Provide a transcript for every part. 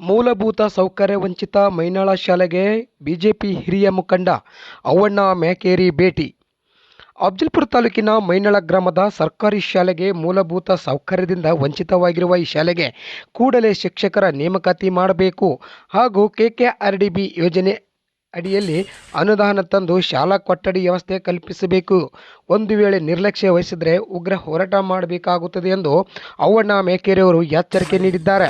ಮೂಲಭೂತ ಸೌಕರ್ಯ ವಂಚಿತ ಮೈನಾಳ ಶಾಲೆಗೆ ಬಿಜೆಪಿ ಹಿರಿಯ ಮುಖಂಡ ಅವ್ವಣ್ಣ ಮ್ಯಾಕೇರಿ ಭೇಟಿ. ಅಫ್ಜಲ್ಪುರ ತಾಲೂಕಿನ ಮೈನಾಳ ಗ್ರಾಮದ ಸರ್ಕಾರಿ ಶಾಲೆಗೆ ಮೂಲಭೂತ ಸೌಕರ್ಯದಿಂದ ವಂಚಿತವಾಗಿರುವ ಈ ಶಾಲೆಗೆ ಕೂಡಲೇ ಶಿಕ್ಷಕರ ನೇಮಕಾತಿ ಮಾಡಬೇಕು ಹಾಗೂ ಕೆಕೆಆರ್ಡಿಬಿ ಯೋಜನೆ ಅಡಿಯಲ್ಲಿ ಅನುದಾನ ತಂದು ಶಾಲಾ ಕೊಠಡಿ ವ್ಯವಸ್ಥೆ ಕಲ್ಪಿಸಬೇಕು. ಒಂದು ವೇಳೆ ನಿರ್ಲಕ್ಷ್ಯ ವಹಿಸಿದರೆ ಉಗ್ರ ಹೋರಾಟ ಮಾಡಬೇಕಾಗುತ್ತದೆ ಎಂದು ಅವ್ವಣ್ಣ ಮ್ಯಾಕೇರಿಯವರು ಎಚ್ಚರಿಕೆ ನೀಡಿದ್ದಾರೆ.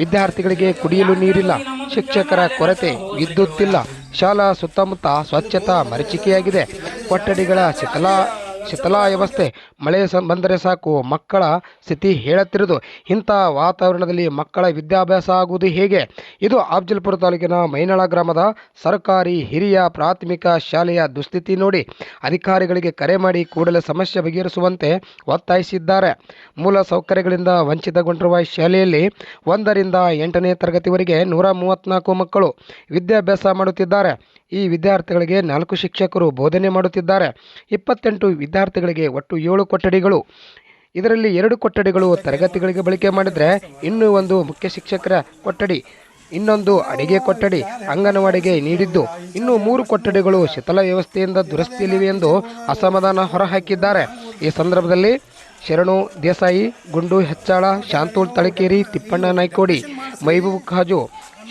ವಿದ್ಯಾರ್ಥಿಗಳಿಗೆ ಕುಡಿಯಲು ನೀರಿಲ್ಲ, ಶಿಕ್ಷಕರ ಕೊರತೆ, ವಿದ್ಯುತ್ ಇಲ್ಲ, ಶಾಲಾ ಸುತ್ತಮುತ್ತ ಸ್ವಚ್ಛತಾ ಮರೀಚಿಕೆಯಾಗಿದೆ, ಕೊಠಡಿಗಳ ಶಿಥಿಲ ವ್ಯವಸ್ಥೆ, ಮಳೆ ಬಂದರೆ ಸಾಕು ಮಕ್ಕಳ ಸ್ಥಿತಿ ಹೇಳುತ್ತಿರುವುದು. ಇಂಥ ವಾತಾವರಣದಲ್ಲಿ ಮಕ್ಕಳ ವಿದ್ಯಾಭ್ಯಾಸ ಆಗುವುದು ಹೇಗೆ? ಇದು ಅಫ್ಜಲ್ಪುರ ತಾಲೂಕಿನ ಮೈನಾಳ ಗ್ರಾಮದ ಸರ್ಕಾರಿ ಹಿರಿಯ ಪ್ರಾಥಮಿಕ ಶಾಲೆಯ ದುಸ್ಥಿತಿ ನೋಡಿ ಅಧಿಕಾರಿಗಳಿಗೆ ಕರೆ ಮಾಡಿ ಕೂಡಲೇ ಸಮಸ್ಯೆ ಬಗೆಹರಿಸುವಂತೆ ಒತ್ತಾಯಿಸಿದ್ದಾರೆ. ಮೂಲ ಸೌಕರ್ಯಗಳಿಂದ ವಂಚಿತಗೊಂಡಿರುವ ಶಾಲೆಯಲ್ಲಿ 1ರಿಂದ 8ನೇ ತರಗತಿವರೆಗೆ 134 ಮಕ್ಕಳು ವಿದ್ಯಾಭ್ಯಾಸ ಮಾಡುತ್ತಿದ್ದಾರೆ. ಈ ವಿದ್ಯಾರ್ಥಿಗಳಿಗೆ 4 ಶಿಕ್ಷಕರು ಬೋಧನೆ ಮಾಡುತ್ತಿದ್ದಾರೆ. 28 ವಿದ್ಯಾರ್ಥಿಗಳಿಗೆ ಒಟ್ಟು 7 ಕೊಠಡಿಗಳು. ಇದರಲ್ಲಿ 2 ಕೊಠಡಿಗಳು ತರಗತಿಗಳಿಗೆ ಬಳಕೆ ಮಾಡಿದರೆ ಇನ್ನೂ 1 ಮುಖ್ಯ ಶಿಕ್ಷಕರ ಕೊಠಡಿ, ಇನ್ನೊಂದು ಅಡಿಗೆ ಕೊಠಡಿ ಅಂಗನವಾಡಿಗೆ ನೀಡಿದ್ದು, ಇನ್ನು 3 ಕೊಠಡಿಗಳು ಶಿಥಿಲ ವ್ಯವಸ್ಥೆಯಿಂದ ದುರಸ್ತಿಯಲ್ಲಿವೆ ಎಂದು ಅಸಮಾಧಾನ ಹೊರಹಾಕಿದ್ದಾರೆ. ಈ ಸಂದರ್ಭದಲ್ಲಿ ಶರಣು ದೇಸಾಯಿ, ಗುಂಡು ಹೆಚ್ಚಾಳ, ಶಾಂತೂಲ್ ತಳಕೇರಿ, ತಿಪ್ಪಣ್ಣ ನಾಯ್ಕೋಡಿ, ಮೈಬೂಬ್ ಖಾಜು,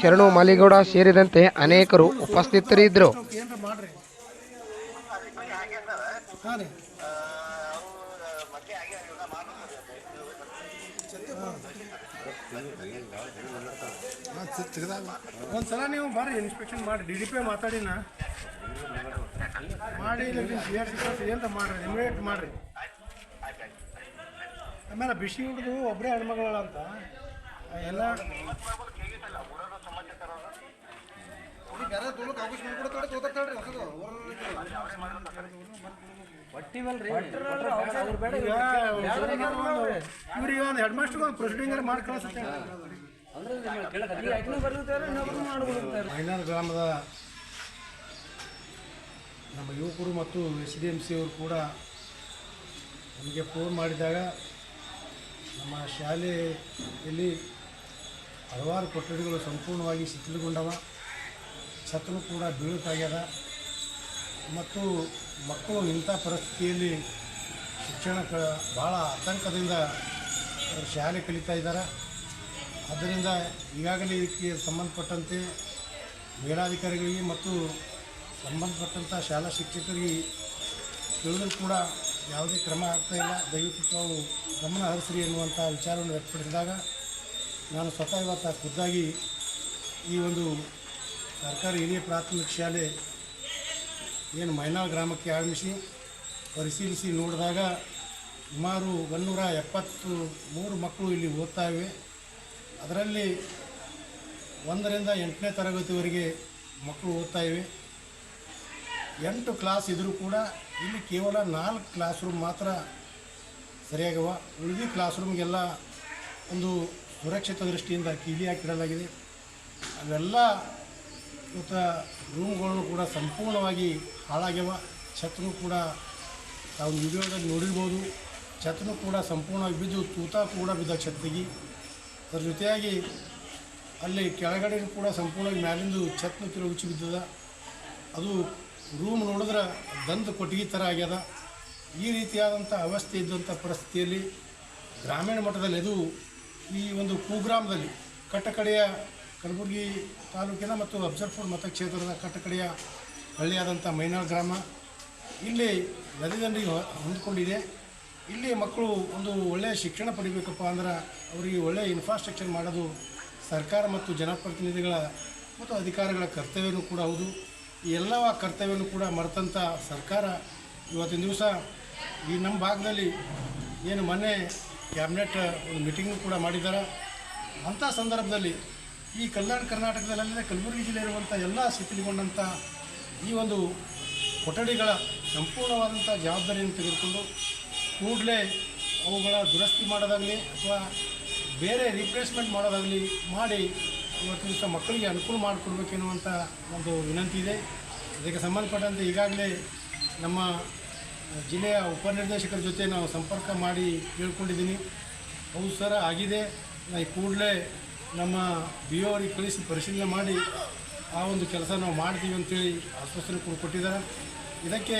ಶರಣು ಮಾಲಿಗೌಡ ಸೇರಿದಂತೆ ಅನೇಕರು ಉಪಸ್ಥಿತರಿದ್ದರು. ಒಂದ್ಸಲ ನೀವು ಬರ್ರಿ ಇನ್ಸ್ಪೆಕ್ಷನ್ ಮಾಡಿ DDP ಮಾತಾಡಿನ ಮಾಡಿ ಅಂತ ಮಾಡ್ರಿ, ಇಮಿಡಿಯೇಟ್ ಮಾಡ್ರಿ. ಆಮೇಲೆ ಬಿಸಿ ಹಿಡಿದು ಒಬ್ಬರೇ ಹೆಣ್ಮಗಳ ಅಂತ ಎಲ್ಲ ಇವ್ರಿಗೆ ಒಂದು ಹೆಡ್ ಮಾಸ್ಟರ್ಗೆ ಒಂದು ಪ್ರೊಸೀಡಿಂಗ್ ಮಾಡಿ ಕಳಿಸುತ್ತೆ. ಮೈನಾಳ ಗ್ರಾಮದ ನಮ್ಮ ಯುವಕರು ಮತ್ತು SDMC ಅವರು ಕೂಡ ನಮಗೆ ಫೋನ್ ಮಾಡಿದಾಗ ನಮ್ಮ ಶಾಲೆಯಲ್ಲಿ ಹಲವಾರು ಕೊಠಡಿಗಳು ಸಂಪೂರ್ಣವಾಗಿ ಶಿಥಿಲಗೊಂಡವ, ಛತ್ರನೂ ಕೂಡ ಬೀಳುತ್ತಾಗ್ಯದ ಮತ್ತು ಮಕ್ಕಳು ಇಂಥ ಪರಿಸ್ಥಿತಿಯಲ್ಲಿ ಶಿಕ್ಷಣಕ್ಕೆ ಭಾಳ ಆತಂಕದಿಂದ ಶಾಲೆ ಕಲಿತಾ ಇದ್ದಾರೆ. ಆದ್ದರಿಂದ ಈಗಾಗಲೇ ಇದಕ್ಕೆ ಸಂಬಂಧಪಟ್ಟಂತೆ ಮೇಲಾಧಿಕಾರಿಗಳಿಗೆ ಮತ್ತು ಸಂಬಂಧಪಟ್ಟಂಥ ಶಾಲಾ ಶಿಕ್ಷಕರಿಗೆ ತಿಳಿದರೂ ಕೂಡ ಯಾವುದೇ ಕ್ರಮ ಆಗ್ತಾಯಿಲ್ಲ. ದಯವಿಟ್ಟು ತಾವು ಗಮನ ಹರಿಸ್ರಿ ಎನ್ನುವಂಥ ವಿಚಾರವನ್ನು ವ್ಯಕ್ತಪಡಿಸಿದಾಗ ನಾನು ಸ್ವತಃ ಇವತ್ತು ಖುದ್ದಾಗಿ ಈ ಒಂದು ಸರ್ಕಾರಿ ಹಿರಿಯ ಪ್ರಾಥಮಿಕ ಶಾಲೆ ಏನು ಮೈನಾಳ ಗ್ರಾಮಕ್ಕೆ ಆಗಮಿಸಿ ಪರಿಶೀಲಿಸಿ ನೋಡಿದಾಗ ಸುಮಾರು 173 ಮಕ್ಕಳು ಇಲ್ಲಿ ಓದ್ತಾ ಇವೆ. ಅದರಲ್ಲಿ 1ರಿಂದ 8ನೇ ತರಗತಿವರೆಗೆ ಮಕ್ಕಳು ಓದ್ತಾ ಇವೆ. 8 ಕ್ಲಾಸ್ ಇದ್ದರೂ ಕೂಡ ಇಲ್ಲಿ ಕೇವಲ 4 ಕ್ಲಾಸ್ ರೂಮ್ ಮಾತ್ರ ಸರಿಯಾಗವ. ಉಳಿದ ಕ್ಲಾಸ್ ರೂಮ್ಗೆಲ್ಲ ಒಂದು ಸುರಕ್ಷಿತ ದೃಷ್ಟಿಯಿಂದ ಕೀಲಿ ಹಾಕಿಡಲಾಗಿದೆ. ಅವೆಲ್ಲ ಇವತ್ತು ರೂಮ್ಗಳನ್ನು ಕೂಡ ಸಂಪೂರ್ಣವಾಗಿ ಹಾಳಾಗ್ಯವ. ಛತ್ರನೂ ಕೂಡ ತಾವು ವಿಡಿಯೋದಲ್ಲಿ ನೋಡಿರ್ಬೋದು, ಛತ್ರನೂ ಕೂಡ ಸಂಪೂರ್ಣವಾಗಿ ಬಿದ್ದು ತೂತ ಕೂಡ ಬಿದ್ದ ಛತ್ತಿಗೆ. ಅದರ ಜೊತೆಯಾಗಿ ಅಲ್ಲಿ ಕೆಳಗಡೆ ಕೂಡ ಸಂಪೂರ್ಣವಾಗಿ ಮ್ಯಾಲಿಂದು ಛತ್ನ ಉಚ್ಚಿ ಬಿದ್ದದ. ಅದು ರೂಮ್ ನೋಡಿದ್ರೆ ದಂತ ಕೊಟ್ಟಿಗೆ ಥರ ಆಗ್ಯದ. ಈ ರೀತಿಯಾದಂಥ ಅವಸ್ಥೆ ಇದ್ದಂಥ ಪರಿಸ್ಥಿತಿಯಲ್ಲಿ ಗ್ರಾಮೀಣ ಮಟ್ಟದಲ್ಲಿ ಅದು ಈ ಒಂದು ಕುಗ್ರಾಮದಲ್ಲಿ ಕಟ್ಟಕಡೆಯ ಕಲಬುರಗಿ ತಾಲೂಕಿನ ಮತ್ತು ಅಫ್ಜಲ್ಪುರ ಮತಕ್ಷೇತ್ರದ ಕಟ್ಟಕಡೆಯ ಹಳ್ಳಿಯಾದಂಥ ಮೈನಾಳ ಗ್ರಾಮ ಇಲ್ಲಿ ನದಿದಂಡಿಗೆ ಹೊಂದ್ಕೊಂಡಿದೆ. ಇಲ್ಲಿ ಮಕ್ಕಳು ಒಂದು ಒಳ್ಳೆಯ ಶಿಕ್ಷಣ ಪಡಿಬೇಕಪ್ಪ ಅಂದ್ರೆ ಅವರಿಗೆ ಒಳ್ಳೆಯ ಇನ್ಫ್ರಾಸ್ಟ್ರಕ್ಚರ್ ಮಾಡೋದು ಸರ್ಕಾರ ಮತ್ತು ಜನಪ್ರತಿನಿಧಿಗಳ ಮತ್ತು ಅಧಿಕಾರಿಗಳ ಕರ್ತವ್ಯವೂ ಕೂಡ ಹೌದು. ಈ ಎಲ್ಲ ಕರ್ತವ್ಯವನ್ನು ಕೂಡ ಮರೆತಂಥ ಸರ್ಕಾರ ಇವತ್ತಿನ ದಿವಸ ಈ ನಮ್ಮ ಭಾಗದಲ್ಲಿ ಏನು ಮೊನ್ನೆ ಕ್ಯಾಬಿನೆಟ್ ಒಂದು ಮೀಟಿಂಗು ಕೂಡ ಮಾಡಿದ್ದಾರೆ. ಅಂಥ ಸಂದರ್ಭದಲ್ಲಿ ಈ ಕಲ್ಯಾಣ ಕರ್ನಾಟಕದಲ್ಲೇ ಕಲಬುರಗಿ ಜಿಲ್ಲೆ ಇರುವಂಥ ಎಲ್ಲ ಶಿಥಿಲಗೊಂಡಂಥ ಈ ಒಂದು ಕೊಠಡಿಗಳ ಸಂಪೂರ್ಣವಾದಂಥ ಜವಾಬ್ದಾರಿಯನ್ನು ತೆಗೆದುಕೊಂಡು ಕೂಡಲೇ ಅವುಗಳ ದುರಸ್ತಿ ಮಾಡೋದಾಗಲಿ ಅಥವಾ ಬೇರೆ ರಿಪ್ಲೇಸ್ಮೆಂಟ್ ಮಾಡೋದಾಗಲಿ ಮಾಡಿ ಇವತ್ತು ದಿವಸ ಮಕ್ಕಳಿಗೆ ಅನುಕೂಲ ಮಾಡಿಕೊಡ್ಬೇಕೆನ್ನುವಂಥ ಒಂದು ವಿನಂತಿ ಇದೆ. ಇದಕ್ಕೆ ಸಂಬಂಧಪಟ್ಟಂತೆ ಈಗಾಗಲೇ ನಮ್ಮ ಜಿಲ್ಲೆಯ ಉಪನಿರ್ದೇಶಕರ ಜೊತೆ ನಾವು ಸಂಪರ್ಕ ಮಾಡಿ ಕೇಳ್ಕೊಂಡಿದ್ದೀನಿ. ಹೌದು ಸರ್ ಆಗಿದೆ, ಕೂಡಲೇ ನಮ್ಮ ಬಿ ಒ ಅವರಿಗೆ ಕಳಿಸಿ ಪರಿಶೀಲನೆ ಮಾಡಿ ಆ ಒಂದು ಕೆಲಸ ನಾವು ಮಾಡ್ತೀವಿ ಅಂತೇಳಿ ಆಶ್ವಾಸನೆ ಕೂಡ ಕೊಟ್ಟಿದ್ದಾರೆ. ಇದಕ್ಕೆ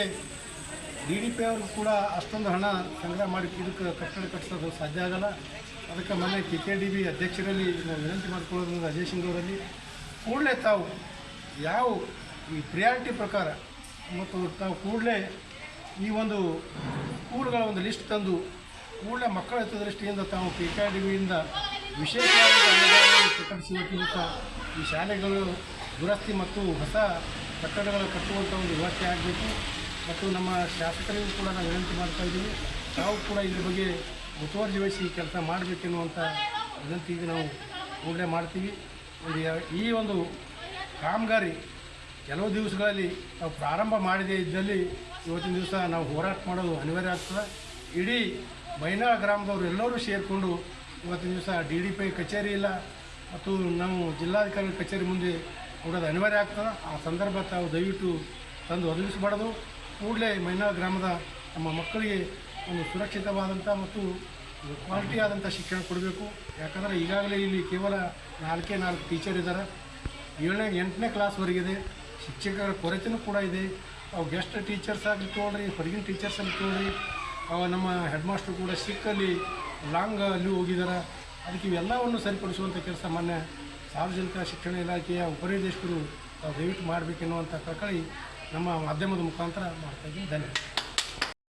ಡಿ ಡಿ ಪಿ ಅವ್ರಿಗೂ ಕೂಡ ಅಷ್ಟೊಂದು ಹಣ ಸಂಗ್ರಹ ಮಾಡಿ ಇದಕ್ಕೆ ಕಟ್ಟಡ ಕಟ್ಟಿಸೋದು ಸಾಧ್ಯ ಆಗಲ್ಲ. ಅದಕ್ಕೆ ಮೊನ್ನೆ KKDB ಅಧ್ಯಕ್ಷರಲ್ಲಿ ನಾವು ವಿನಂತಿ ಮಾಡಿಕೊಳ್ಳೋದ್ರಿಂದ ಅಜಯ್ ಸಿಂಗ್ ಅವರಲ್ಲಿ ಕೂಡಲೇ ತಾವು ಯಾವ ಈ ಪ್ರಿಯಾರಿಟಿ ಪ್ರಕಾರ ಮತ್ತು ತಾವು ಕೂಡಲೇ ಈ ಒಂದು ಸ್ಕೂಲ್ಗಳ ಒಂದು ಲಿಸ್ಟ್ ತಂದು ಕೂಡಲೇ ಮಕ್ಕಳ ಹಿತದೃಷ್ಟಿಯಿಂದ ತಾವು KKDBಯಿಂದ ವಿಶೇಷವಾದ ಅನುದಾನವನ್ನು ಪ್ರಕಟಿಸಿ ಇವತ್ತಿನ ಈ ಶಾಲೆಗಳು ದುರಸ್ತಿ ಮತ್ತು ಹೊಸ ಕಟ್ಟಡಗಳು ಕಟ್ಟುವಂಥ ಒಂದು ವ್ಯವಸ್ಥೆ ಆಗಬೇಕು. ಮತ್ತು ನಮ್ಮ ಶಾಸಕರಿಗೂ ಕೂಡ ನಾವು ವಿನಂತಿ ಮಾಡ್ತಾ ಇದ್ದೀವಿ, ತಾವು ಕೂಡ ಇದ್ರ ಬಗ್ಗೆ ಮುತುವರ್ಜಿ ವಹಿಸಿ ಕೆಲಸ ಮಾಡಬೇಕೆನ್ನುವಂಥ ವಿನಂತಿಗೆ ನಾವು ಕೂಡಲೇ ಮಾಡ್ತೀವಿ. ಈ ಒಂದು ಕಾಮಗಾರಿ ಕೆಲವು ದಿವಸಗಳಲ್ಲಿ ನಾವು ಪ್ರಾರಂಭ ಮಾಡದೇ ಇದ್ದಲ್ಲಿ ಇವತ್ತಿನ ದಿವಸ ನಾವು ಹೋರಾಟ ಮಾಡೋದು ಅನಿವಾರ್ಯ ಆಗ್ತದೆ. ಇಡೀ ಮೈನಾಳ ಗ್ರಾಮದವರು ಎಲ್ಲರೂ ಸೇರಿಕೊಂಡು ಇವತ್ತಿನ ದಿವಸ DDP ಕಚೇರಿ ಇಲ್ಲ ಮತ್ತು ನಾವು ಜಿಲ್ಲಾಧಿಕಾರಿ ಕಚೇರಿ ಮುಂದೆ ಕೊಡೋದು ಅನಿವಾರ್ಯ ಆಗ್ತದೆ. ಆ ಸಂದರ್ಭ ತಾವು ದಯವಿಟ್ಟು ತಂದು ಒದಗಿಸಬಾರ್ದು. ಕೂಡಲೇ ಮೈನಾಳ ಗ್ರಾಮದ ನಮ್ಮ ಮಕ್ಕಳಿಗೆ ಒಂದು ಸುರಕ್ಷಿತವಾದಂಥ ಮತ್ತು ಕ್ವಾಲಿಟಿ ಆದಂಥ ಶಿಕ್ಷಣ ಕೊಡಬೇಕು. ಯಾಕಂದರೆ ಈಗಾಗಲೇ ಇಲ್ಲಿ ಕೇವಲ 4 ಟೀಚರ್ ಇದ್ದಾರೆ. 7ನೇ 8ನೇ ಕ್ಲಾಸ್ವರೆಗಿದೆ. ಶಿಕ್ಷಕರ ಕೊರತೆಯೂ ಕೂಡ ಇದೆ. ಅವು ಗೆಸ್ಟ್ ಟೀಚರ್ಸ್ ಆಗಲಿ ತೊಗೊಳ್ರಿ, ಹೊರಗಿನ ಟೀಚರ್ಸ್ ಅಲ್ಲಿ ತೊಗೊಳ್ರಿ. ನಮ್ಮ ಹೆಡ್ ಮಾಸ್ಟರ್ ಕೂಡ ಸಿಕ್ಕಲ್ಲಿ ಲಾಂಗ್ ಅಲ್ಲಿ ಹೋಗಿದ್ದಾರೆ. ಅದಕ್ಕೆ ಇವೆಲ್ಲವನ್ನು ಸರಿಪಡಿಸುವಂಥ ಕೆಲಸ ಮಾನ್ಯ ಸಾರ್ವಜನಿಕ ಶಿಕ್ಷಣ ಇಲಾಖೆಯ ಉಪನಿರ್ದೇಶಕರು ತಾವು ದಯವಿಟ್ಟು ಮಾಡಬೇಕೆನ್ನುವಂಥ ಕಳಕಳಿ ನಮ್ಮ ಮಾಧ್ಯಮದ ಮುಖಾಂತರ ಮಾಡ್ತಾಯಿದ್ದೀನಿ. ಧನ್ಯವಾದ.